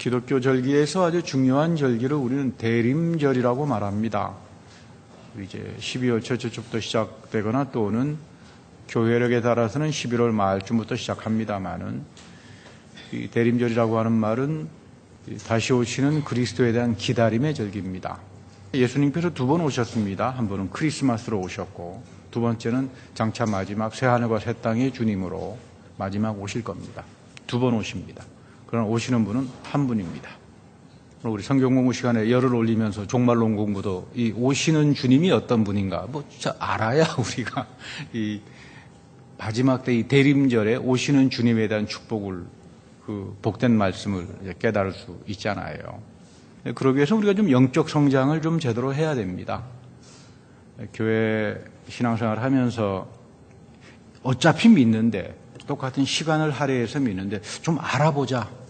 기독교 절기에서 아주 중요한 절기를 우리는 대림절이라고 말합니다. 이제 12월 첫째 주부터 시작되거나 또는 교회력에 따라서는 11월 말쯤부터 시작합니다만은 이 대림절이라고 하는 말은 다시 오시는 그리스도에 대한 기다림의 절기입니다. 예수님께서 두 번 오셨습니다. 한 번은 크리스마스로 오셨고 두 번째는 장차 마지막 새하늘과 새 땅의 주님으로 마지막 오실 겁니다. 두 번 오십니다. 그러나 오시는 분은 한 분입니다. 우리 성경 공부 시간에 열을 올리면서 종말론 공부도 이 오시는 주님이 어떤 분인가 진짜 알아야 우리가 이 마지막 때 이 대림절에 오시는 주님에 대한 축복을 그 복된 말씀을 깨달을 수 있잖아요. 그러기 위해서 우리가 좀 영적 성장을 좀 제대로 해야 됩니다. 교회 신앙생활 하면서 어차피 믿는데 똑같은 시간을 할애해서 믿는데 좀 알아보자.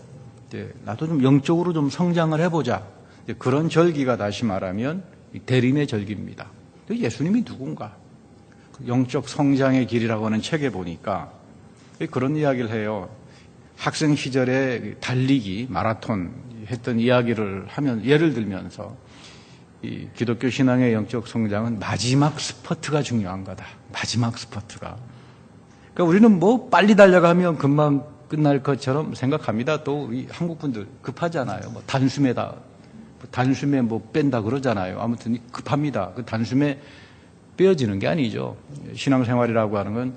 나도 좀 영적으로 좀 성장을 해보자. 그런 절기가 다시 말하면 대림의 절기입니다. 예수님이 누군가? 영적 성장의 길이라고 하는 책에 보니까 그런 이야기를 해요. 학생 시절에 달리기, 마라톤 했던 이야기를 하면 예를 들면서 이 기독교 신앙의 영적 성장은 마지막 스퍼트가 중요한 거다. 마지막 스퍼트가. 그러니까 우리는 빨리 달려가면 금방 끝날 것처럼 생각합니다. 또 우리 한국 분들 급하잖아요. 단숨에 뺀다 그러잖아요. 아무튼 급합니다. 그 단숨에 빼어지는 게 아니죠. 신앙생활이라고 하는 건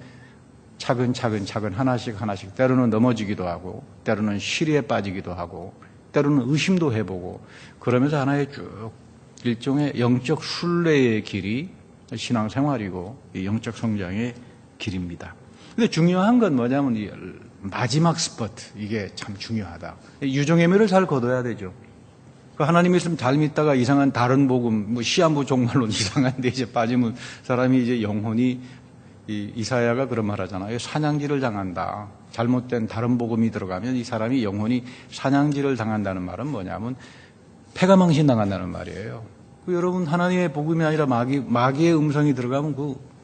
차근차근 하나씩 때로는 넘어지기도 하고 때로는 시리에 빠지기도 하고 때로는 의심도 해보고 그러면서 하나의 쭉 일종의 영적 순례의 길이 신앙생활이고 영적 성장의 길입니다. 근데 중요한 건 뭐냐면 이 마지막 스포트, 이게 참 중요하다. 유종의미를 잘 거둬야 되죠. 하나님 있으면 잘 믿다가 이상한 다른 복음, 시한부 종말론 이상한데 이제 빠지면 사람이 이제 영혼이 이사야가 그런 말 하잖아요. 사냥질을 당한다. 잘못된 다른 복음이 들어가면 이 사람이 영혼이 사냥질을 당한다는 말은 뭐냐면 패가망신 당한다는 말이에요. 여러분 하나님의 복음이 아니라 마귀의 음성이 들어가면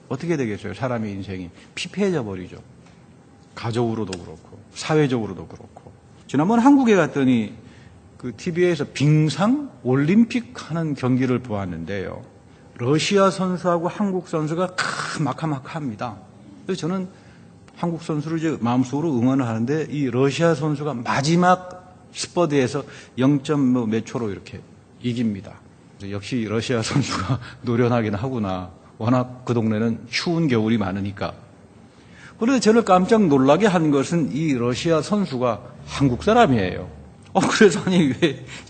어떻게 되겠어요? 사람의 인생이 피폐해져 버리죠. 가족으로도 그렇고 사회적으로도 그렇고. 지난번 한국에 갔더니 그 TV에서 빙상 올림픽 하는 경기를 보았는데요. 러시아 선수하고 한국 선수가 마카마카합니다. 그래서 저는 한국 선수를 이제 마음속으로 응원을 하는데 이 러시아 선수가 마지막 스퍼트에서 0. 몇 초로 이렇게 이깁니다. 역시 러시아 선수가 노련하긴 하구나. 워낙 그 동네는 추운 겨울이 많으니까. 그런데 저를 깜짝 놀라게 한 것은 이 러시아 선수가 한국 사람이에요. 그래서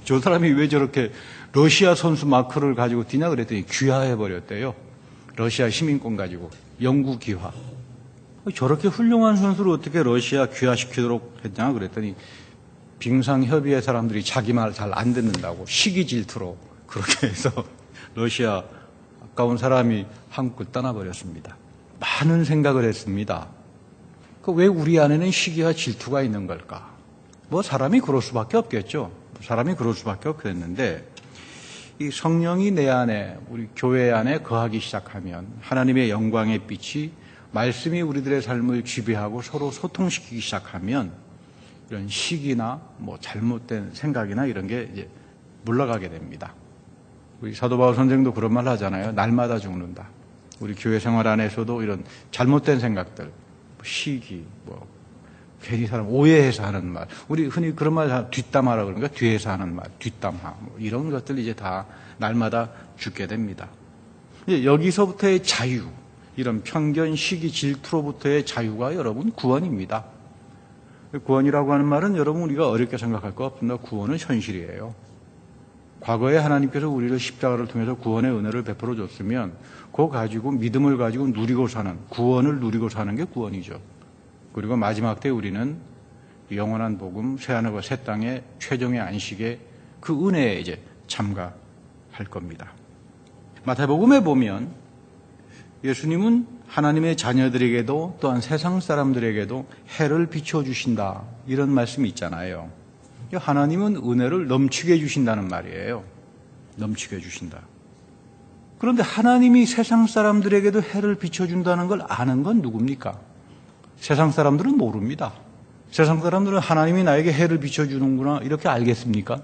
저 사람이 왜 저렇게 러시아 선수 마크를 가지고 뛰냐 그랬더니 귀화해버렸대요. 러시아 시민권 가지고. 영구 귀화. 저렇게 훌륭한 선수를 어떻게 러시아 귀화시키도록 했냐 그랬더니 빙상협의회 사람들이 자기 말 잘 안 듣는다고 시기 질투로 그렇게 해서 러시아 가까운 사람이 한국을 떠나버렸습니다. 많은 생각을 했습니다. 왜 우리 안에는 시기와 질투가 있는 걸까? 사람이 그럴 수밖에 없겠죠. 사람이 그럴 수밖에 없겠는데 이 성령이 내 안에 우리 교회 안에 거하기 시작하면 하나님의 영광의 빛이 말씀이 우리들의 삶을 지배하고 서로 소통시키기 시작하면 이런 시기나 잘못된 생각이나 이런 게 이제 물러가게 됩니다. 우리 사도 바울 선생도 그런 말 하잖아요. 날마다 죽는다. 우리 교회 생활 안에서도 이런 잘못된 생각들, 시기, 괜히 사람 오해해서 하는 말. 우리 흔히 그런 말 뒷담화라고 그러니까 뒤에서 하는 말, 뒷담화. 이런 것들 이제 다 날마다 죽게 됩니다. 여기서부터의 자유, 이런 편견, 시기, 질투로부터의 자유가 여러분 구원입니다. 구원이라고 하는 말은 여러분 우리가 어렵게 생각할 것 없습니다. 구원은 현실이에요. 과거에 하나님께서 우리를 십자가를 통해서 구원의 은혜를 베풀어 줬으면 그거 가지고 믿음을 가지고 누리고 사는 구원을 누리고 사는 게 구원이죠. 그리고 마지막 때 우리는 영원한 복음 새하늘과 새 땅의 최종의 안식에 그 은혜에 이제 참가할 겁니다. 마태복음에 보면 예수님은 하나님의 자녀들에게도 또한 세상 사람들에게도 해를 비춰주신다 이런 말씀이 있잖아요. 하나님은 은혜를 넘치게 해주신다는 말이에요. 넘치게 해주신다. 그런데 하나님이 세상 사람들에게도 해를 비춰준다는 걸 아는 건 누굽니까? 세상 사람들은 모릅니다. 세상 사람들은 하나님이 나에게 해를 비춰주는구나 이렇게 알겠습니까?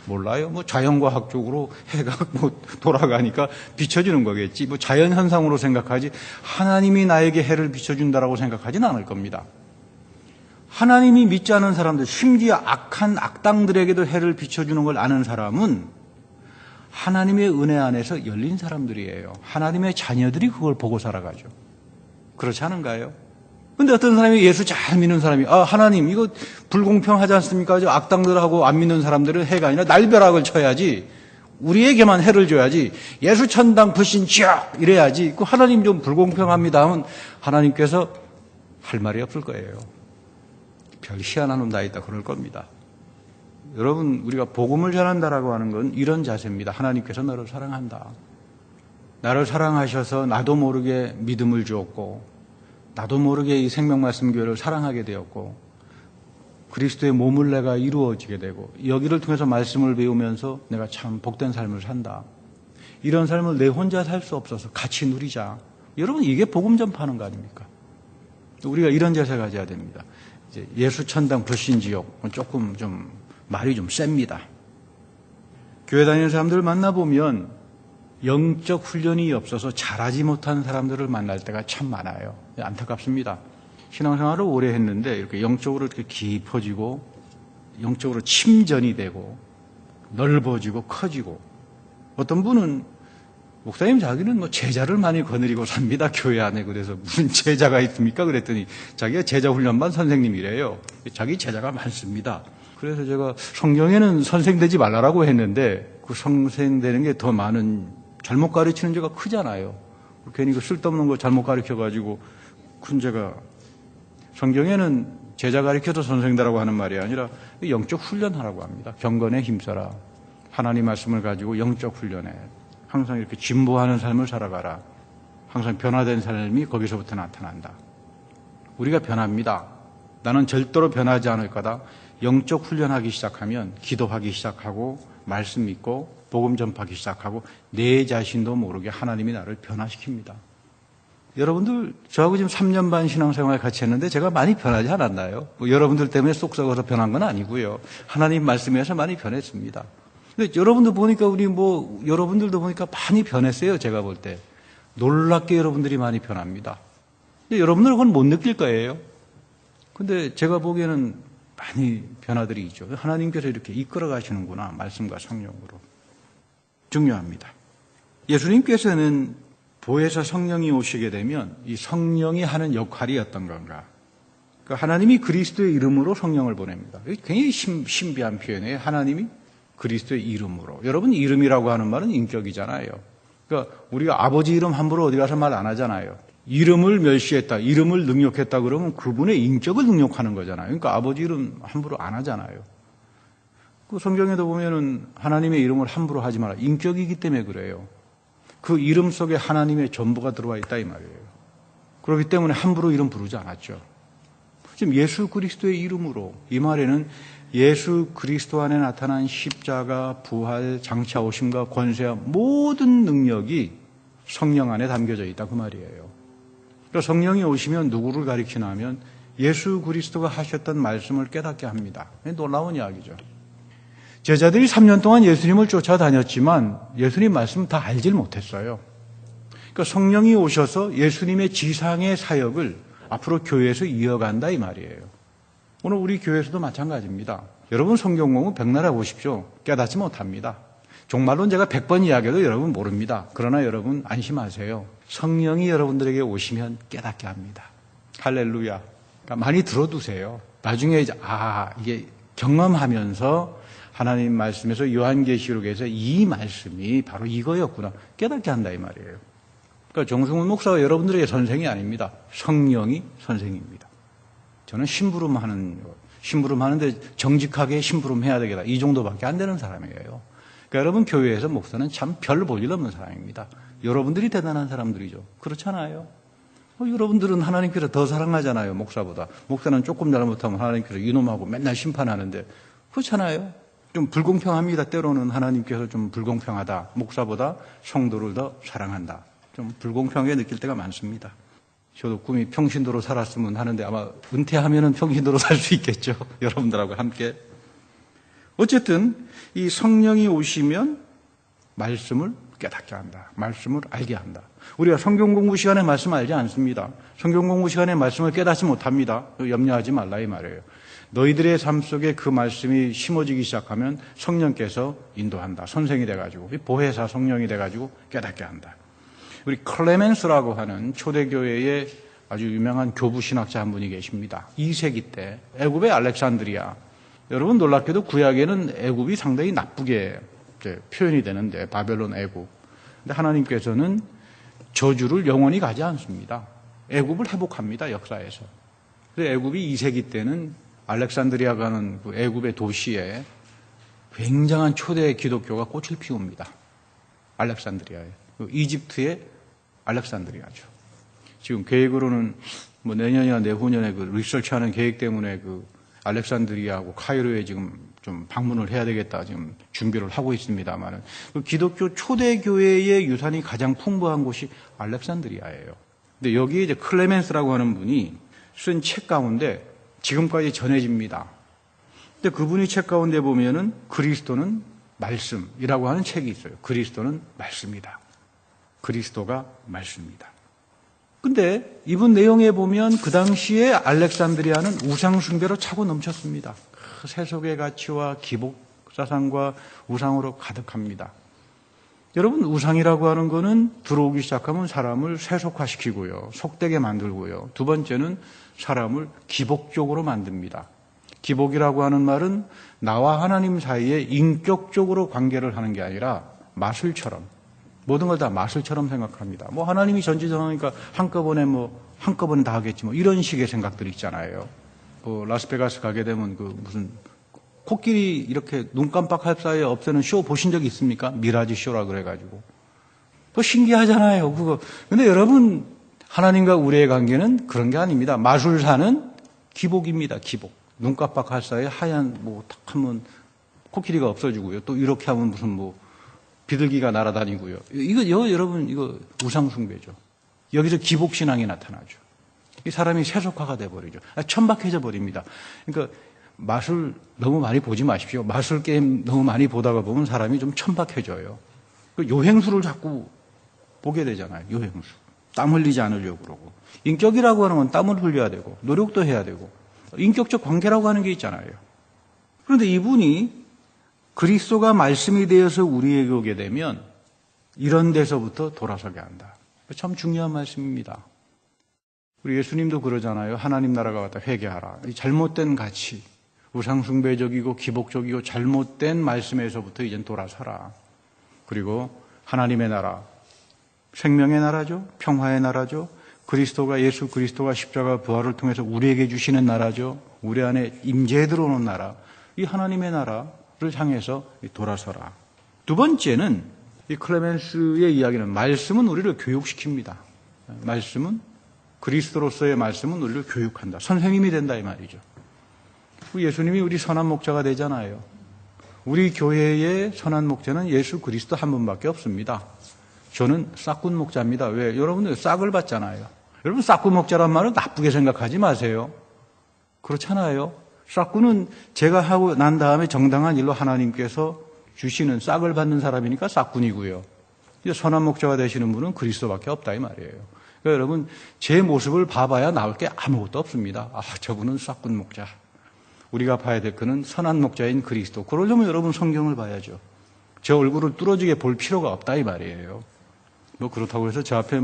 몰라요. 뭐 자연과학적으로 해가 뭐 돌아가니까 비춰주는 거겠지. 뭐 자연현상으로 생각하지 하나님이 나에게 해를 비춰준다라고 생각하지는 않을 겁니다. 하나님이 믿지 않은 사람들, 심지어 악한 악당들에게도 해를 비춰주는 걸 아는 사람은 하나님의 은혜 안에서 열린 사람들이에요. 하나님의 자녀들이 그걸 보고 살아가죠. 그렇지 않은가요? 근데 어떤 사람이 예수 잘 믿는 사람이 하나님 이거 불공평하지 않습니까? 악당들하고 안 믿는 사람들은 해가 아니라 날벼락을 쳐야지. 우리에게만 해를 줘야지. 예수 천당 불신 지옥 이래야지. 그 하나님 좀 불공평합니다 하면 하나님께서 할 말이 없을 거예요. 별 희한한 놈 다 있다 그럴 겁니다. 여러분 우리가 복음을 전한다라고 하는 건 이런 자세입니다. 하나님께서 너를 사랑한다. 나를 사랑하셔서 나도 모르게 믿음을 주었고 나도 모르게 이 생명말씀교회를 사랑하게 되었고 그리스도의 몸을 내가 이루어지게 되고 여기를 통해서 말씀을 배우면서 내가 참 복된 삶을 산다. 이런 삶을 내 혼자 살 수 없어서 같이 누리자. 여러분 이게 복음 전파하는 거 아닙니까? 우리가 이런 자세 가져야 됩니다. 이제 예수 천당 불신지옥 조금 좀 말이 좀 셉니다. 교회 다니는 사람들을 만나보면 영적 훈련이 없어서 잘하지 못한 사람들을 만날 때가 참 많아요. 안타깝습니다. 신앙생활을 오래 했는데 이렇게 영적으로 이렇게 깊어지고 영적으로 침전이 되고 넓어지고 커지고 어떤 분은 목사님 자기는 뭐 제자를 많이 거느리고 삽니다. 교회 안에. 그래서 무슨 제자가 있습니까? 그랬더니 자기가 제자 훈련반 선생님이래요. 자기 제자가 많습니다. 그래서 제가 성경에는 선생 되지 말라고 했는데 그 선생 되는 게 더 많은 잘못 가르치는 죄가 크잖아요. 괜히 그 쓸데없는 거 잘못 가르쳐가지고 큰 죄가 성경에는 제자 가르쳐서 선생되라고 하는 말이 아니라 영적 훈련하라고 합니다. 경건에 힘써라. 하나님 말씀을 가지고 영적 훈련해. 항상 이렇게 진보하는 삶을 살아가라. 항상 변화된 삶이 거기서부터 나타난다. 우리가 변합니다. 나는 절대로 변하지 않을 거다. 영적 훈련하기 시작하면 기도하기 시작하고 말씀 믿고 복음 전파하기 시작하고 내 자신도 모르게 하나님이 나를 변화시킵니다. 여러분들 저하고 지금 3년 반 신앙생활 같이 했는데 제가 많이 변하지 않았나요? 뭐 여러분들 때문에 쏙 썩어서 변한 건 아니고요. 하나님 말씀에서 많이 변했습니다. 근데 여러분들 보니까 여러분들도 보니까 많이 변했어요. 제가 볼 때. 놀랍게 여러분들이 많이 변합니다. 근데 여러분들은 그건 못 느낄 거예요. 근데 제가 보기에는 많이 변화들이 있죠. 하나님께서 이렇게 이끌어 가시는구나. 말씀과 성령으로. 중요합니다. 예수님께서는 보혜사 성령이 오시게 되면 이 성령이 하는 역할이 어떤 건가? 그러니까 하나님이 그리스도의 이름으로 성령을 보냅니다. 굉장히 신비한 표현이에요. 하나님이 그리스도의 이름으로. 여러분 이름이라고 하는 말은 인격이잖아요. 그러니까 우리가 아버지 이름 함부로 어디 가서 말 안 하잖아요. 이름을 멸시했다, 이름을 능욕했다 그러면 그분의 인격을 능욕하는 거잖아요. 그러니까 아버지 이름 함부로 안 하잖아요. 그 성경에도 보면은 하나님의 이름을 함부로 하지 마라. 인격이기 때문에 그래요. 그 이름 속에 하나님의 전부가 들어와 있다 이 말이에요. 그렇기 때문에 함부로 이름 부르지 않았죠. 지금 예수 그리스도의 이름으로 이 말에는 예수 그리스도 안에 나타난 십자가, 부활, 장차 오심과 권세와 모든 능력이 성령 안에 담겨져 있다 그 말이에요. 그래서 성령이 오시면 누구를 가리키나 하면 예수 그리스도가 하셨던 말씀을 깨닫게 합니다. 놀라운 이야기죠. 제자들이 3년 동안 예수님을 쫓아다녔지만 예수님 말씀 다 알질 못했어요. 그러니까 성령이 오셔서 예수님의 지상의 사역을 앞으로 교회에서 이어간다 이 말이에요. 오늘 우리 교회에서도 마찬가지입니다. 여러분 성경 공부 백날 해보십시오. 깨닫지 못합니다. 종말론 제가 100번 이야기해도 여러분 모릅니다. 그러나 여러분 안심하세요. 성령이 여러분들에게 오시면 깨닫게 합니다. 할렐루야. 그러니까 많이 들어두세요. 나중에 이제 이게 경험하면서 하나님 말씀에서 요한계시록에서 이 말씀이 바로 이거였구나 깨닫게 한다 이 말이에요. 그러니까 정승훈 목사가 여러분들에게 선생이 아닙니다. 성령이 선생입니다. 저는 심부름하는데 정직하게 심부름해야 되겠다. 이 정도밖에 안 되는 사람이에요. 그러니까 여러분 교회에서 목사는 참 별 볼 일 없는 사람입니다. 여러분들이 대단한 사람들이죠. 그렇잖아요. 여러분들은 하나님께서 더 사랑하잖아요. 목사보다. 목사는 조금 잘못하면 하나님께서 이놈하고 맨날 심판하는데 그렇잖아요. 좀 불공평합니다. 때로는 하나님께서 좀 불공평하다. 목사보다 성도를 더 사랑한다. 좀 불공평하게 느낄 때가 많습니다. 저도 꿈이 평신도로 살았으면 하는데 아마 은퇴하면은 평신도로 살 수 있겠죠. 여러분들하고 함께. 어쨌든 이 성령이 오시면 말씀을 깨닫게 한다. 말씀을 알게 한다. 우리가 성경 공부 시간에 말씀 알지 않습니다. 성경 공부 시간에 말씀을 깨닫지 못합니다. 염려하지 말라 이 말이에요. 너희들의 삶 속에 그 말씀이 심어지기 시작하면 성령께서 인도한다. 선생이 돼가지고 보혜사 성령이 돼가지고 깨닫게 한다. 우리 클레멘스라고 하는 초대교회의 아주 유명한 교부 신학자 한 분이 계십니다. 2세기 때 애굽의 알렉산드리아. 여러분 놀랍게도 구약에는 애굽이 상당히 나쁘게 표현이 되는데 바벨론 애굽. 근데 하나님께서는 저주를 영원히 가지 않습니다. 애굽을 회복합니다. 역사에서. 그래서 애굽이 2세기 때는 알렉산드리아가 하는 그 애굽의 도시에 굉장한 초대 기독교가 꽃을 피웁니다. 알렉산드리아에. 이집트의 알렉산드리아죠. 지금 계획으로는 뭐 내년이나 내후년에 그 리서치하는 계획 때문에 그 알렉산드리아하고 카이로에 지금 좀 방문을 해야 되겠다 지금 준비를 하고 있습니다만은 그 기독교 초대교회의 유산이 가장 풍부한 곳이 알렉산드리아예요. 근데 여기에 이제 클레멘스라고 하는 분이 쓴 책 가운데 지금까지 전해집니다. 근데 그분이 책 가운데 보면은 그리스도는 말씀이라고 하는 책이 있어요. 그리스도는 말씀이다. 그리스도가 말씀이다. 근데 이분 내용에 보면 그 당시에 알렉산드리아는 우상숭배로 차고 넘쳤습니다. 그 세속의 가치와 기복사상과 우상으로 가득합니다. 여러분 우상이라고 하는 거는 들어오기 시작하면 사람을 세속화시키고요. 속되게 만들고요. 두 번째는 사람을 기복적으로 만듭니다. 기복이라고 하는 말은 나와 하나님 사이에 인격적으로 관계를 하는 게 아니라 마술처럼 모든 걸 다 마술처럼 생각합니다. 뭐 하나님이 전지전능하니까 한꺼번에 다 하겠지 뭐 이런 식의 생각들이 있잖아요. 뭐 라스베가스 가게 되면 그 무슨 코끼리 이렇게 눈 깜빡할 사이에 없애는 쇼 보신 적 있습니까? 미라지 쇼라 그래가지고. 뭐 신기하잖아요. 그거. 근데 여러분 하나님과 우리의 관계는 그런 게 아닙니다. 마술사는 기복입니다. 기복. 눈 깜빡할 사이에 하얀 뭐 탁 하면 코끼리가 없어지고요. 또 이렇게 하면 무슨 뭐 비둘기가 날아다니고요. 여러분, 이거 우상숭배죠. 여기서 기복신앙이 나타나죠. 이 사람이 세속화가 돼버리죠. 천박해져 버립니다. 그러니까 마술 너무 많이 보지 마십시오. 마술 게임 너무 많이 보다가 보면 사람이 좀 천박해져요. 요행수를 자꾸 보게 되잖아요. 요행수. 땀 흘리지 않으려고 그러고. 인격이라고 하는 건 땀을 흘려야 되고, 노력도 해야 되고, 인격적 관계라고 하는 게 있잖아요. 그런데 이분이 그리스도가 말씀이 되어서 우리에게 오게 되면 이런 데서부터 돌아서게 한다. 참 중요한 말씀입니다. 우리 예수님도 그러잖아요. 하나님 나라가 왔다 회개하라. 이 잘못된 가치, 우상숭배적이고 기복적이고 잘못된 말씀에서부터 이젠 돌아서라. 그리고 하나님의 나라, 생명의 나라죠. 평화의 나라죠. 예수 그리스도가 십자가 부활을 통해서 우리에게 주시는 나라죠. 우리 안에 임재에 들어오는 나라. 이 하나님의 나라를 향해서 돌아서라. 두 번째는 이 클레멘스의 이야기는 말씀은 우리를 교육시킵니다. 그리스도로서의 말씀은 우리를 교육한다. 선생님이 된다 이 말이죠. 예수님이 우리 선한 목자가 되잖아요. 우리 교회의 선한 목자는 예수 그리스도 한 분밖에 없습니다. 저는 싹군 목자입니다. 왜? 여러분들 싹을 받잖아요. 여러분 싹군 목자란 말은 나쁘게 생각하지 마세요. 그렇잖아요. 싹군은 제가 하고 난 다음에 정당한 일로 하나님께서 주시는 싹을 받는 사람이니까 싹군이고요. 이제 선한 목자가 되시는 분은 그리스도밖에 없다 이 말이에요. 그러니까 여러분 제 모습을 봐봐야 나올 게 아무것도 없습니다. 저분은 싹군 목자. 우리가 봐야 될 거는 선한 목자인 그리스도. 그러려면 여러분 성경을 봐야죠. 제 얼굴을 뚫어지게 볼 필요가 없다 이 말이에요. 그렇다고 해서 제 앞에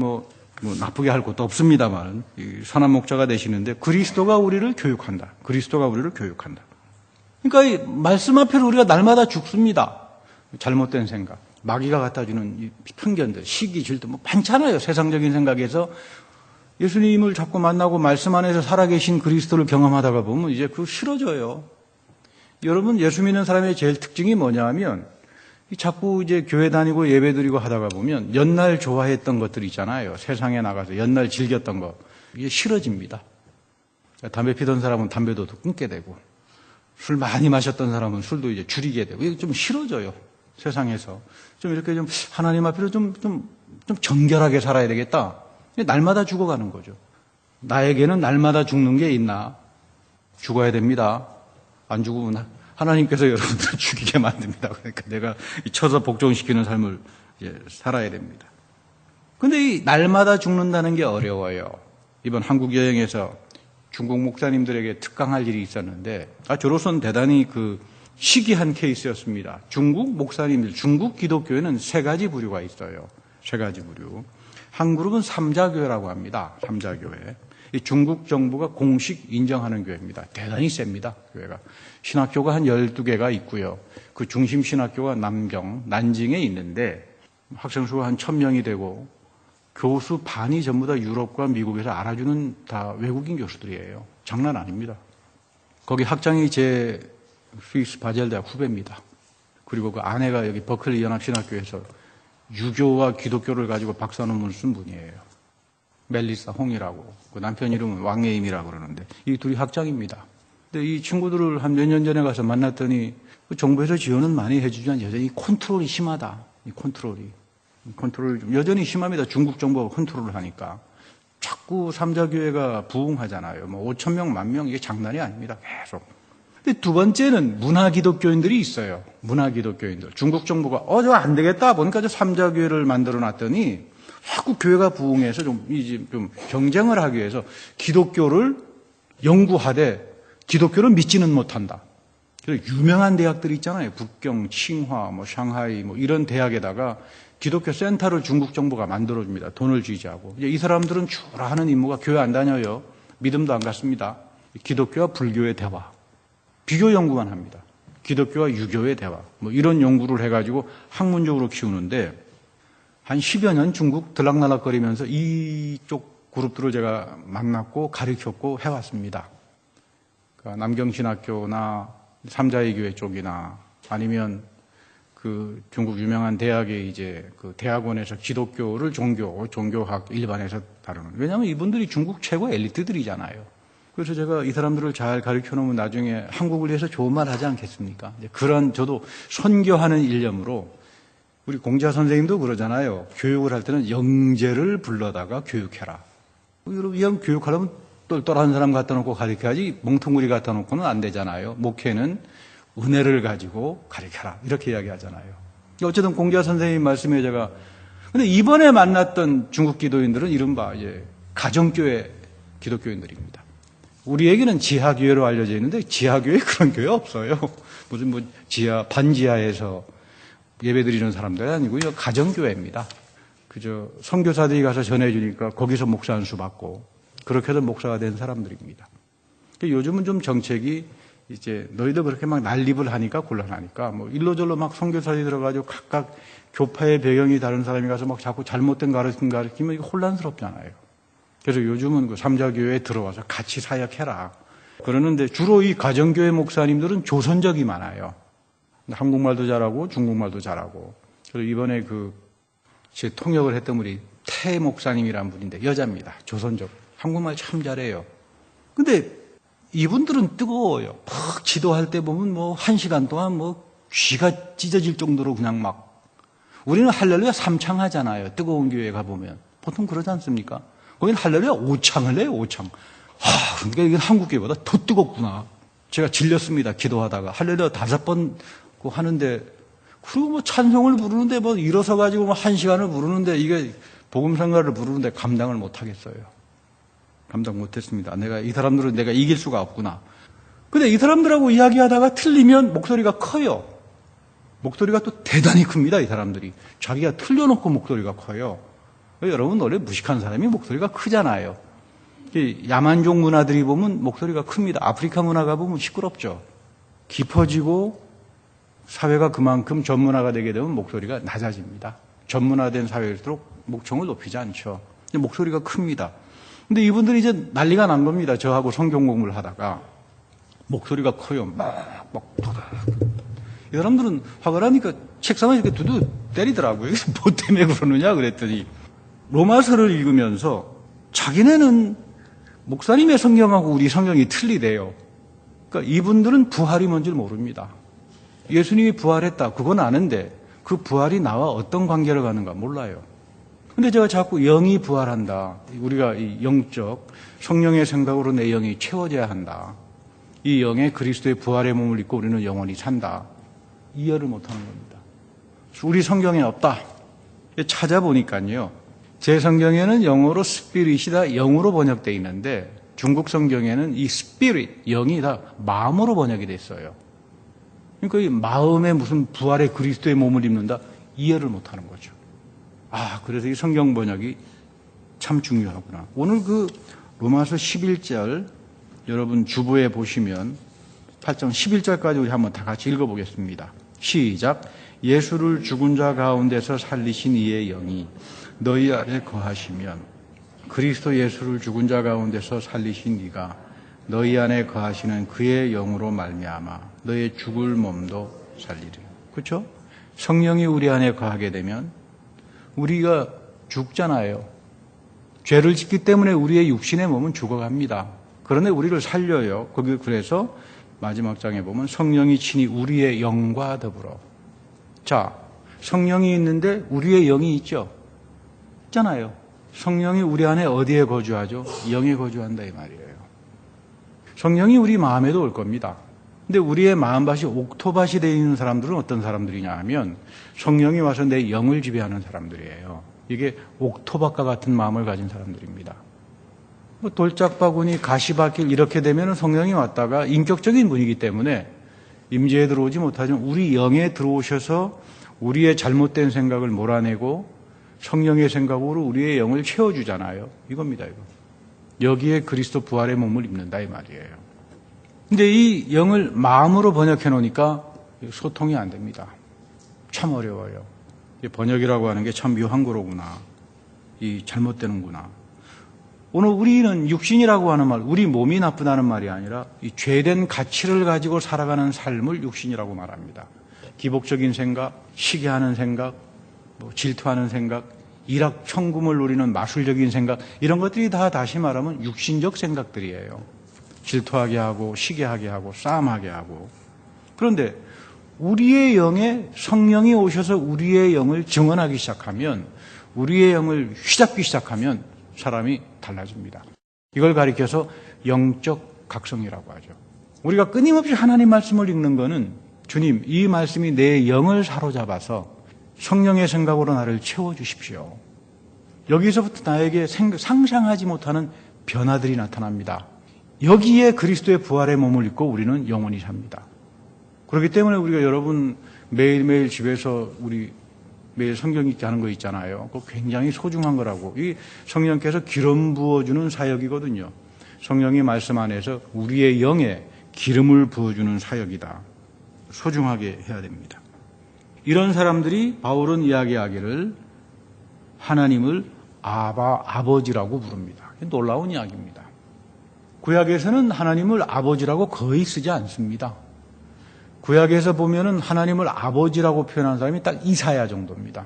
나쁘게 할 것도 없습니다만 선한 목자가 되시는데 그리스도가 우리를 교육한다. 그리스도가 우리를 교육한다. 그러니까 이 말씀 앞에 우리가 날마다 죽습니다. 잘못된 생각, 마귀가 갖다주는 이 편견들, 시기, 질투 많잖아요. 세상적인 생각에서 예수님을 자꾸 만나고 말씀 안에서 살아계신 그리스도를 경험하다가 보면 이제 그거 싫어져요. 여러분 예수 믿는 사람의 제일 특징이 뭐냐 하면 자꾸 이제 교회 다니고 예배 드리고 하다가 보면 옛날 좋아했던 것들 있잖아요. 세상에 나가서 옛날 즐겼던 거. 이게 싫어집니다. 담배 피던 사람은 담배도 끊게 되고, 술 많이 마셨던 사람은 술도 이제 줄이게 되고, 이게 좀 싫어져요. 세상에서. 좀 이렇게 좀 하나님 앞에서 좀 정결하게 살아야 되겠다. 날마다 죽어가는 거죠. 나에게는 날마다 죽는 게 있나? 죽어야 됩니다. 안 죽으면 하나님께서 여러분들을 죽이게 만듭니다. 그러니까 내가 쳐서 복종시키는 삶을 살아야 됩니다. 근데 이 날마다 죽는다는 게 어려워요. 이번 한국 여행에서 중국 목사님들에게 특강할 일이 있었는데, 저로서는 대단히 시기한 케이스였습니다. 중국 목사님들, 중국 기독교에는 세 가지 부류가 있어요. 세 가지 부류. 한 그룹은 삼자교회라고 합니다. 삼자교회. 이 중국 정부가 공식 인정하는 교회입니다. 대단히 셉니다. 교회가. 신학교가 한 12개가 있고요. 그 중심 신학교가 난징에 있는데 학생 수가 한 1000명이 되고 교수 반이 전부 다 유럽과 미국에서 알아주는 다 외국인 교수들이에요. 장난 아닙니다. 거기 학장이 제 스위스 바젤 대학 후배입니다. 그리고 그 아내가 여기 버클리 연합신학교에서 유교와 기독교를 가지고 박사 논문을 쓴 분이에요. 멜리사 홍이라고. 그 남편 이름은 왕예임이라고 그러는데 이 둘이 학장입니다. 근데 이 친구들을 한 몇 년 전에 가서 만났더니 정부에서 지원은 많이 해주지만 여전히 컨트롤이 심하다. 이 컨트롤이 좀 여전히 심합니다. 중국 정부가 컨트롤을 하니까. 자꾸 삼자교회가 부흥하잖아요. 5,000명, 10,000명 이게 장난이 아닙니다. 계속. 근데 두 번째는 문화기독교인들이 있어요. 문화기독교인들. 중국 정부가 저 안 되겠다 보니까 저 삼자교회를 만들어 놨더니 자꾸 교회가 부흥해서 좀 경쟁을 하기 위해서 기독교를 연구하되 기독교를 믿지는 못한다. 그래서 유명한 대학들이 있잖아요. 북경, 칭화, 샹하이 이런 대학에다가 기독교 센터를 중국 정부가 만들어줍니다. 돈을 지지하고. 이제 이 사람들은 주로 하는 임무가 교회 안 다녀요. 믿음도 안 갖습니다. 기독교와 불교의 대화. 비교 연구만 합니다. 기독교와 유교의 대화. 이런 연구를 해가지고 학문적으로 키우는데 한 10여 년 중국 들락날락거리면서 이쪽 그룹들을 제가 만났고 가르쳤고 해왔습니다. 그러니까 남경신학교나 삼자의 교회 쪽이나 아니면 그 중국 유명한 대학의 이제 그 대학원에서 기독교를 종교학 일반에서 다루는. 왜냐하면 이분들이 중국 최고 엘리트들이잖아요. 그래서 제가 이 사람들을 잘 가르쳐 놓으면 나중에 한국을 위해서 좋은 말 하지 않겠습니까? 그런 저도 선교하는 일념으로 우리 공자 선생님도 그러잖아요. 교육을 할 때는 영재를 불러다가 교육해라. 여러분, 교육하려면 똘똘한 사람 갖다 놓고 가르쳐야지 멍텅구리 갖다 놓고는 안 되잖아요. 목회는 은혜를 가지고 가르쳐라. 이렇게 이야기하잖아요. 어쨌든 공자 선생님 말씀에 제가 근데 이번에 만났던 중국 기도인들은 이른바 가정교회 기독교인들입니다. 우리에게는 지하교회로 알려져 있는데 지하교회 그런 교회 없어요. 무슨 반지하에서 예배드리는 사람들이 아니고요. 가정교회입니다. 그저 선교사들이 가서 전해주니까 거기서 목사 안수 받고 그렇게 해서 목사가 된 사람들입니다. 요즘은 좀 정책이 이제 너희들 그렇게 막 난립을 하니까 곤란하니까 일로저로 막 선교사들이 들어가지고 각각 교파의 배경이 다른 사람이 가서 막 자꾸 잘못된 가르치면 이게 혼란스럽잖아요. 그래서 요즘은 그 삼자교회에 들어와서 같이 사역해라. 그러는데 주로 이 가정교회 목사님들은 조선적이 많아요. 한국말도 잘하고 중국말도 잘하고. 그래서 이번에 제 통역을 했던 분이 태 목사님이라는 분인데 여자입니다. 조선적. 한국말 참 잘해요. 근데 이분들은 뜨거워요. 막 지도할 때 보면 1시간 동안 귀가 찢어질 정도로 그냥 우리는 할렐루야 3창 하잖아요. 뜨거운 교회 가보면. 보통 그러지 않습니까? 거기는 할렐루야 5창을 해요, 5창. 그러니까 이건 한국 교회보다 더 뜨겁구나. 제가 질렸습니다. 기도하다가. 할렐루야 5번 하는데, 그리고 찬송을 부르는데 일어서 가지고 1시간을 부르는데 이게 복음성가를 부르는데 감당을 못 하겠어요. 감당 못 했습니다. 이 사람들은 내가 이길 수가 없구나. 근데 이 사람들하고 이야기하다가 틀리면 목소리가 커요. 목소리가 또 대단히 큽니다, 이 사람들이. 자기가 틀려놓고 목소리가 커요. 여러분, 원래 무식한 사람이 목소리가 크잖아요. 야만족 문화들이 보면 목소리가 큽니다. 아프리카 문화가 보면 시끄럽죠. 깊어지고 사회가 그만큼 전문화가 되게 되면 목소리가 낮아집니다. 전문화된 사회일수록 목청을 높이지 않죠. 목소리가 큽니다. 근데 이분들이 이제 난리가 난 겁니다. 저하고 성경 공부를 하다가. 목소리가 커요. 이 사람들은 화가 나니까 책상을 이렇게 두두 때리더라고요. 뭐 때문에 그러느냐 그랬더니 로마서를 읽으면서 자기네는 목사님의 성경하고 우리 성경이 틀리대요. 그러니까 이분들은 부활이 뭔지 모릅니다. 예수님이 부활했다. 그건 아는데 그 부활이 나와 어떤 관계를 가는가 몰라요. 근데 제가 자꾸 영이 부활한다. 우리가 이 영적 성령의 생각으로 내 영이 채워져야 한다. 이 영의 그리스도의 부활의 몸을 입고 우리는 영원히 산다. 이해를 못하는 겁니다. 우리 성경에 없다. 찾아보니까요. 제 성경에는 영어로 스피릿이다 영으로 번역되어 있는데 중국 성경에는 이 스피릿, 영이 다 마음으로 번역이 됐어요. 그러니까 이 마음에 무슨 부활의 그리스도의 몸을 입는다? 이해를 못하는 거죠. 그래서 이 성경 번역이 참 중요하구나. 오늘 그 로마서 11절 여러분 주보에 보시면 8장 11절까지 우리 한번 다 같이 읽어보겠습니다. 시작. 예수를 죽은 자 가운데서 살리신 이의 영이 너희 안에 거하시면 그리스도 예수를 죽은 자 가운데서 살리신 이가 너희 안에 거하시는 그의 영으로 말미암아 너의 죽을 몸도 살리리라. 그렇죠? 성령이 우리 안에 거하게 되면 우리가 죽잖아요. 죄를 짓기 때문에 우리의 육신의 몸은 죽어갑니다. 그런데 우리를 살려요. 그래서 마지막 장에 보면 성령이 친히 우리의 영과 더불어. 자, 성령이 있는데 우리의 영이 있죠? 있잖아요. 성령이 우리 안에 어디에 거주하죠? 영에 거주한다 이 말이에요. 성령이 우리 마음에도 올 겁니다. 근데 우리의 마음밭이 옥토밭이 되어 있는 사람들은 어떤 사람들이냐 하면 성령이 와서 내 영을 지배하는 사람들이에요. 이게 옥토밭과 같은 마음을 가진 사람들입니다. 돌짝바구니, 가시밭길 이렇게 되면 성령이 왔다가 인격적인 분이기 때문에 임재에 들어오지 못하지만 우리 영에 들어오셔서 우리의 잘못된 생각을 몰아내고 성령의 생각으로 우리의 영을 채워주잖아요. 이겁니다, 이거. 여기에 그리스도 부활의 몸을 입는다 이 말이에요. 근데 이 영을 마음으로 번역해 놓으니까 소통이 안 됩니다. 참 어려워요. 번역이라고 하는 게 참 묘한 거로구나. 이 잘못되는구나. 오늘 우리는 육신이라고 하는 말, 우리 몸이 나쁘다는 말이 아니라 이 죄된 가치를 가지고 살아가는 삶을 육신이라고 말합니다. 기복적인 생각, 시기하는 생각, 질투하는 생각, 일확천금을 노리는 마술적인 생각, 이런 것들이 다 다시 말하면 육신적 생각들이에요. 질투하게 하고 시기하게 하고 싸움하게 하고. 그런데 우리의 영에 성령이 오셔서 우리의 영을 증언하기 시작하면, 우리의 영을 휘잡기 시작하면 사람이 달라집니다. 이걸 가리켜서 영적 각성이라고 하죠. 우리가 끊임없이 하나님 말씀을 읽는 거는 주님, 이 말씀이 내 영을 사로잡아서 성령의 생각으로 나를 채워주십시오. 여기서부터 나에게 상상하지 못하는 변화들이 나타납니다. 여기에 그리스도의 부활의 몸을 입고 우리는 영원히 삽니다. 그렇기 때문에 우리가 여러분 매일매일 집에서 우리 매일 성경 읽기 하는 거 있잖아요. 그거 굉장히 소중한 거라고. 이 성령께서 기름 부어주는 사역이거든요. 성령의 말씀 안에서 우리의 영에 기름을 부어주는 사역이다. 소중하게 해야 됩니다. 이런 사람들이 바울은 이야기하기를 하나님을 아버지라고 부릅니다. 놀라운 이야기입니다. 구약에서는 하나님을 아버지라고 거의 쓰지 않습니다. 구약에서 보면은 하나님을 아버지라고 표현한 사람이 딱 이사야 정도입니다.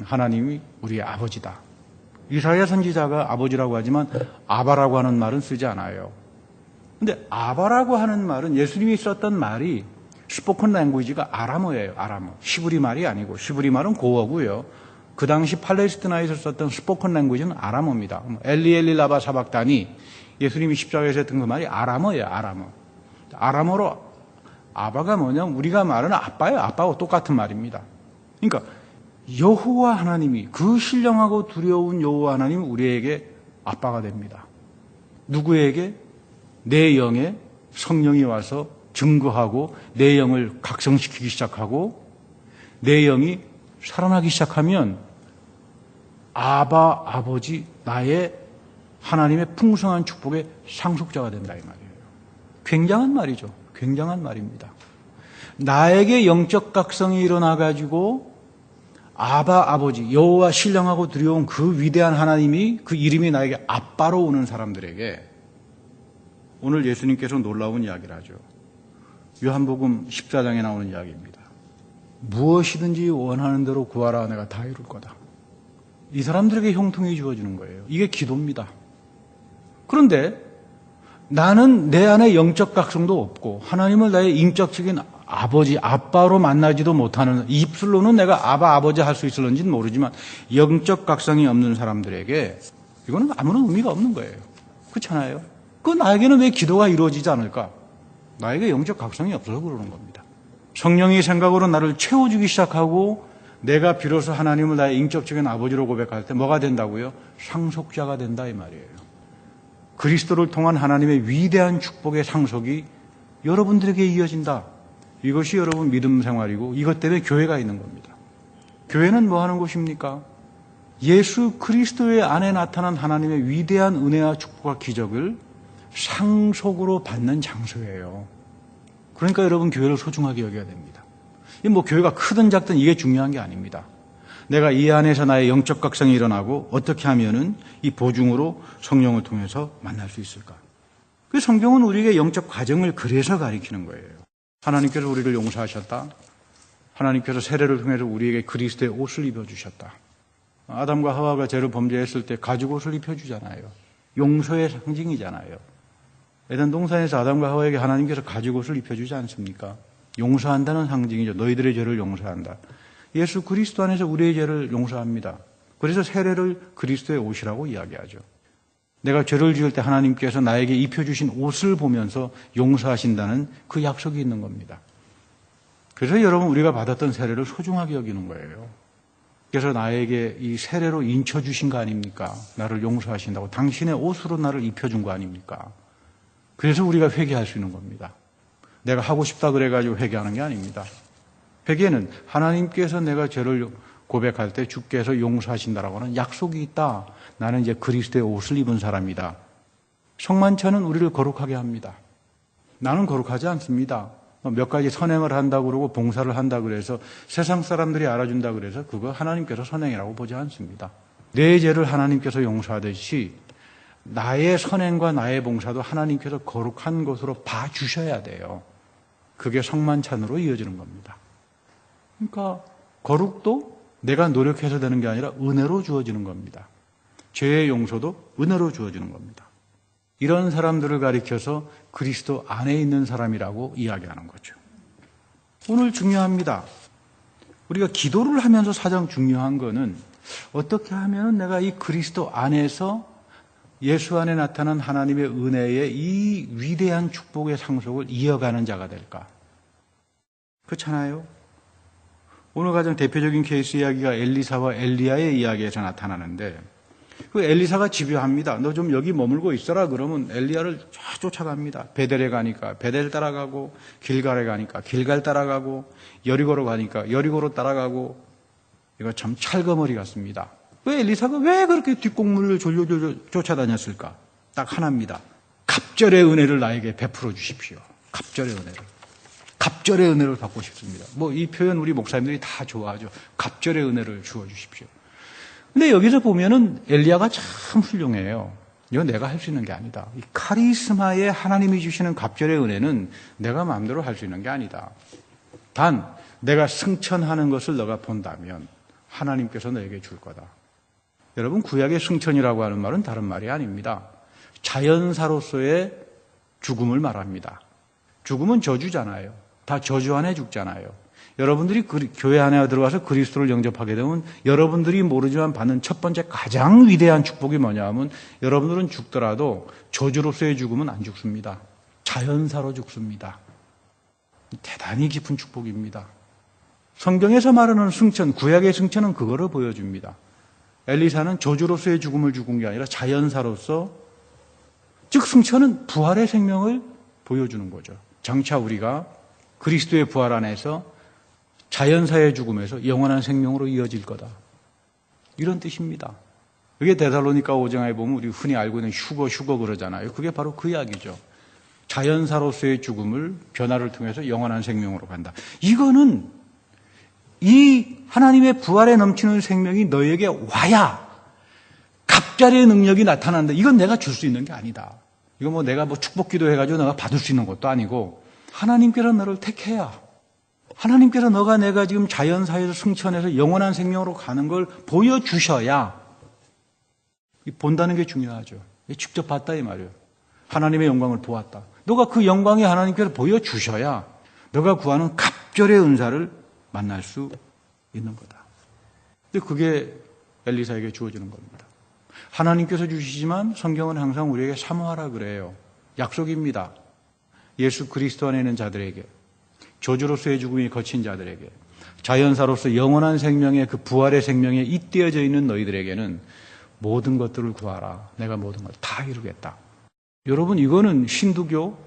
하나님이 우리의 아버지다. 이사야 선지자가 아버지라고 하지만 아바라고 하는 말은 쓰지 않아요. 근데 아바라고 하는 말은 예수님이 썼던 말이 스포큰 랭귀지가 아람어예요. 아람어. 시브리 말이 아니고, 시브리 말은 고어고요. 그 당시 팔레스티나에서 썼던 스포큰 랭귀지는 아람어입니다. 엘리 라바 사박다니, 예수님이 십자가에서 했던 그 말이 아람어예요. 아람어. 아람어로 아바가 뭐냐면 우리가 말하는 아빠예요. 아빠하고 똑같은 말입니다. 그러니까 여호와 하나님이, 그 신령하고 두려운 여호와 하나님이 우리에게 아빠가 됩니다. 누구에게? 내 영에 성령이 와서 증거하고 내 영을 각성시키기 시작하고 내 영이 살아나기 시작하면 아버지, 나의 하나님의 풍성한 축복의 상속자가 된다 이 말이에요. 굉장한 말이죠. 굉장한 말입니다. 나에게 영적 각성이 일어나가지고 아버지, 여호와 신령하고 두려운 그 위대한 하나님이, 그 이름이 나에게 아빠로 오는 사람들에게 오늘 예수님께서 놀라운 이야기를 하죠. 요한복음 14장에 나오는 이야기입니다. 무엇이든지 원하는 대로 구하라, 내가 다 이룰 거다. 이 사람들에게 형통이 주어지는 거예요. 이게 기도입니다. 그런데 나는 내 안에 영적 각성도 없고 하나님을 나의 인격적인 아버지, 아빠로 만나지도 못하는, 입술로는 내가 아버지 할 수 있을런지는 모르지만 영적 각성이 없는 사람들에게 이거는 아무런 의미가 없는 거예요. 그렇잖아요. 나에게는 왜 기도가 이루어지지 않을까? 나에게 영적 각성이 없어서 그러는 겁니다. 성령의 생각으로 나를 채워주기 시작하고 내가 비로소 하나님을 나의 인격적인 아버지로 고백할 때 뭐가 된다고요? 상속자가 된다 이 말이에요. 그리스도를 통한 하나님의 위대한 축복의 상속이 여러분들에게 이어진다. 이것이 여러분 믿음 생활이고 이것 때문에 교회가 있는 겁니다. 교회는 뭐 하는 곳입니까? 예수 그리스도의 안에 나타난 하나님의 위대한 은혜와 축복과 기적을 상속으로 받는 장소예요. 그러니까 여러분 교회를 소중하게 여겨야 됩니다. 교회가 크든 작든 이게 중요한 게 아닙니다. 내가 이 안에서 나의 영적 각성이 일어나고 어떻게 하면은 이 보증으로 성령을 통해서 만날 수 있을까? 그 성경은 우리에게 영적 과정을 그래서 가리키는 거예요. 하나님께서 우리를 용서하셨다. 하나님께서 세례를 통해서 우리에게 그리스도의 옷을 입혀주셨다. 아담과 하와가 죄를 범죄했을 때 가죽 옷을 입혀주잖아요. 용서의 상징이잖아요. 에덴 동산에서 아담과 하와에게 하나님께서 가죽 옷을 입혀주지 않습니까? 용서한다는 상징이죠. 너희들의 죄를 용서한다. 예수 그리스도 안에서 우리의 죄를 용서합니다. 그래서 세례를 그리스도의 옷이라고 이야기하죠. 내가 죄를 지을 때 하나님께서 나에게 입혀주신 옷을 보면서 용서하신다는 그 약속이 있는 겁니다. 그래서 여러분 우리가 받았던 세례를 소중하게 여기는 거예요. 그래서 나에게 이 세례로 인쳐주신 거 아닙니까? 나를 용서하신다고 당신의 옷으로 나를 입혀준 거 아닙니까? 그래서 우리가 회개할 수 있는 겁니다. 내가 하고 싶다 그래가지고 회개하는 게 아닙니다. 회개는 하나님께서 내가 죄를 고백할 때 주께서 용서하신다라고 하는 약속이 있다. 나는 이제 그리스도의 옷을 입은 사람이다. 성만찬은 우리를 거룩하게 합니다. 나는 거룩하지 않습니다. 몇 가지 선행을 한다고 그러고 봉사를 한다고 그래서 세상 사람들이 알아준다 그래서 그거 하나님께서 선행이라고 보지 않습니다. 내 죄를 하나님께서 용서하듯이 나의 선행과 나의 봉사도 하나님께서 거룩한 것으로 봐주셔야 돼요. 그게 성만찬으로 이어지는 겁니다. 그러니까 거룩도 내가 노력해서 되는 게 아니라 은혜로 주어지는 겁니다. 죄의 용서도 은혜로 주어지는 겁니다. 이런 사람들을 가리켜서 그리스도 안에 있는 사람이라고 이야기하는 거죠. 오늘 중요합니다. 우리가 기도를 하면서 가장 중요한 거는 어떻게 하면 내가 이 그리스도 안에서 예수 안에 나타난 하나님의 은혜의 이 위대한 축복의 상속을 이어가는 자가 될까? 그렇잖아요. 오늘 가장 대표적인 케이스 이야기가 엘리사와 엘리야의 이야기에서 나타나는데 그 엘리사가 집요합니다. 너 좀 여기 머물고 있어라 그러면 엘리야를 쫓아갑니다. 베델에 가니까 베델 따라가고 길갈에 가니까 길갈 따라가고 여리고로 가니까 여리고로 따라가고 이거 참 찰거머리 같습니다. 왜 엘리사가 왜 그렇게 뒷공문을 졸졸 쫓아다녔을까? 딱 하나입니다. 갑절의 은혜를 나에게 베풀어 주십시오. 갑절의 은혜를. 갑절의 은혜를 받고 싶습니다. 이 표현 우리 목사님들이 다 좋아하죠. 갑절의 은혜를 주어 주십시오. 근데 여기서 보면은 엘리야가 참 훌륭해요. 이건 내가 할 수 있는 게 아니다. 이 카리스마에 하나님이 주시는 갑절의 은혜는 내가 마음대로 할 수 있는 게 아니다. 단 내가 승천하는 것을 너가 본다면 하나님께서 너에게 줄 거다. 여러분 구약의 승천이라고 하는 말은 다른 말이 아닙니다. 자연사로서의 죽음을 말합니다. 죽음은 저주잖아요. 다 저주 안에 죽잖아요. 여러분들이 교회 안에 들어가서 그리스도를 영접하게 되면 여러분들이 모르지만 받는 첫 번째 가장 위대한 축복이 뭐냐 하면 여러분들은 죽더라도 저주로서의 죽음은 안 죽습니다. 자연사로 죽습니다. 대단히 깊은 축복입니다. 성경에서 말하는 승천, 구약의 승천은 그거를 보여줍니다. 엘리사는 저주로서의 죽음을 죽은 게 아니라 자연사로서, 즉 승천은 부활의 생명을 보여주는 거죠. 장차 우리가 그리스도의 부활 안에서 자연사의 죽음에서 영원한 생명으로 이어질 거다. 이런 뜻입니다. 그게 데살로니가 5장에 보면 우리 흔히 알고 있는 휴거 그러잖아요. 그게 바로 그 이야기죠. 자연사로서의 죽음을 변화를 통해서 영원한 생명으로 간다. 이거는 이 하나님의 부활에 넘치는 생명이 너에게 와야 갑자의 능력이 나타난다. 이건 내가 줄 수 있는 게 아니다. 이거 내가 축복 기도해가지고 내가 받을 수 있는 것도 아니고 하나님께서 너를 택해야, 하나님께서 너가 내가 지금 자연사에서 승천해서 영원한 생명으로 가는 걸 보여주셔야, 본다는 게 중요하죠. 직접 봤다 이 말이에요. 하나님의 영광을 보았다. 너가 그 영광이 하나님께서 보여주셔야 너가 구하는 갑절의 은사를 만날 수 있는 거다. 근데 그게 엘리사에게 주어지는 겁니다. 하나님께서 주시지만 성경은 항상 우리에게 사모하라 그래요. 약속입니다. 예수 그리스도 안에 있는 자들에게, 저주로서의 죽음이 거친 자들에게, 자연사로서 영원한 생명의 그 부활의 생명에 잇대어져 있는 너희들에게는 모든 것들을 구하라. 내가 모든 걸 다 이루겠다. 여러분, 이거는 힌두교,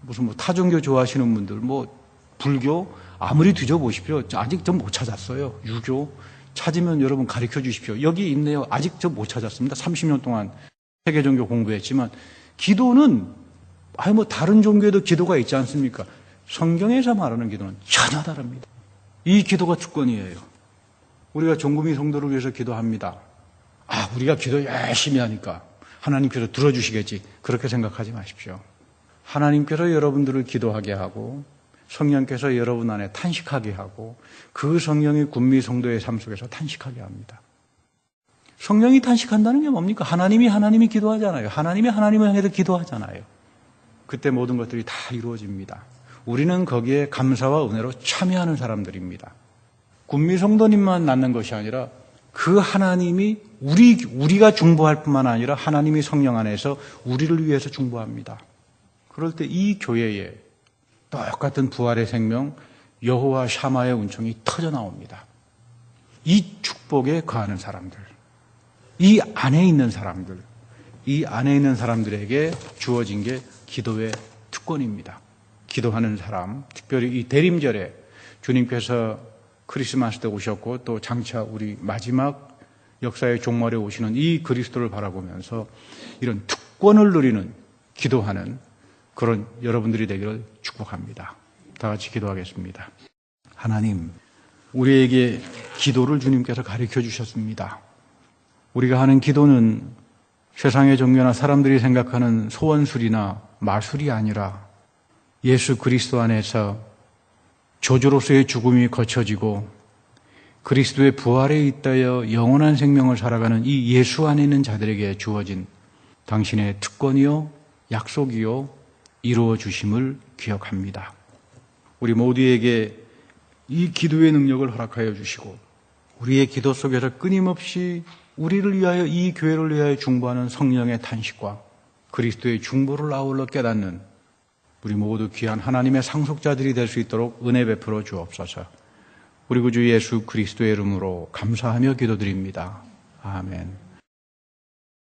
무슨 타종교 좋아하시는 분들, 불교, 아무리 뒤져보십시오. 아직 전 못 찾았어요. 유교. 찾으면 여러분 가르쳐 주십시오. 여기 있네요. 아직 전 못 찾았습니다. 30년 동안 세계 종교 공부했지만, 기도는, 다른 종교에도 기도가 있지 않습니까? 성경에서 말하는 기도는 전혀 다릅니다. 이 기도가 특권이에요. 우리가 종구미 성도를 위해서 기도합니다. 우리가 기도 열심히 하니까 하나님께서 들어주시겠지. 그렇게 생각하지 마십시오. 하나님께서 여러분들을 기도하게 하고 성령께서 여러분 안에 탄식하게 하고 그 성령이 군미 성도의 삶 속에서 탄식하게 합니다. 성령이 탄식한다는 게 뭡니까? 하나님이 기도하잖아요. 하나님이 하나님을 향해서 기도하잖아요. 그때 모든 것들이 다 이루어집니다. 우리는 거기에 감사와 은혜로 참여하는 사람들입니다. 군미 성도님만 낳는 것이 아니라 그 하나님이 우리가 중보할 뿐만 아니라 하나님이 성령 안에서 우리를 위해서 중보합니다. 그럴 때 이 교회에 똑같은 부활의 생명 여호와 샤마의 은총이 터져 나옵니다. 이 축복에 거하는 사람들, 이 안에 있는 사람들에게 주어진 게 기도의 특권입니다. 기도하는 사람, 특별히 이 대림절에 주님께서 크리스마스 때 오셨고 또 장차 우리 마지막 역사의 종말에 오시는 이 그리스도를 바라보면서 이런 특권을 누리는 기도하는 그런 여러분들이 되기를 축복합니다. 다 같이 기도하겠습니다. 하나님, 우리에게 기도를 주님께서 가르쳐 주셨습니다. 우리가 하는 기도는 세상의 종교나 사람들이 생각하는 소원술이나 마술이 아니라 예수 그리스도 안에서 저주로서의 죽음이 거쳐지고 그리스도의 부활에 잇따여 영원한 생명을 살아가는 이 예수 안에 있는 자들에게 주어진 당신의 특권이요 약속이요 이루어 주심을 기억합니다. 우리 모두에게 이 기도의 능력을 허락하여 주시고 우리의 기도 속에서 끊임없이 우리를 위하여 이 교회를 위하여 중보하는 성령의 탄식과 그리스도의 중보를 아울러 깨닫는 우리 모두 귀한 하나님의 상속자들이 될 수 있도록 은혜 베풀어 주옵소서. 우리 구주 예수 그리스도의 이름으로 감사하며 기도드립니다. 아멘.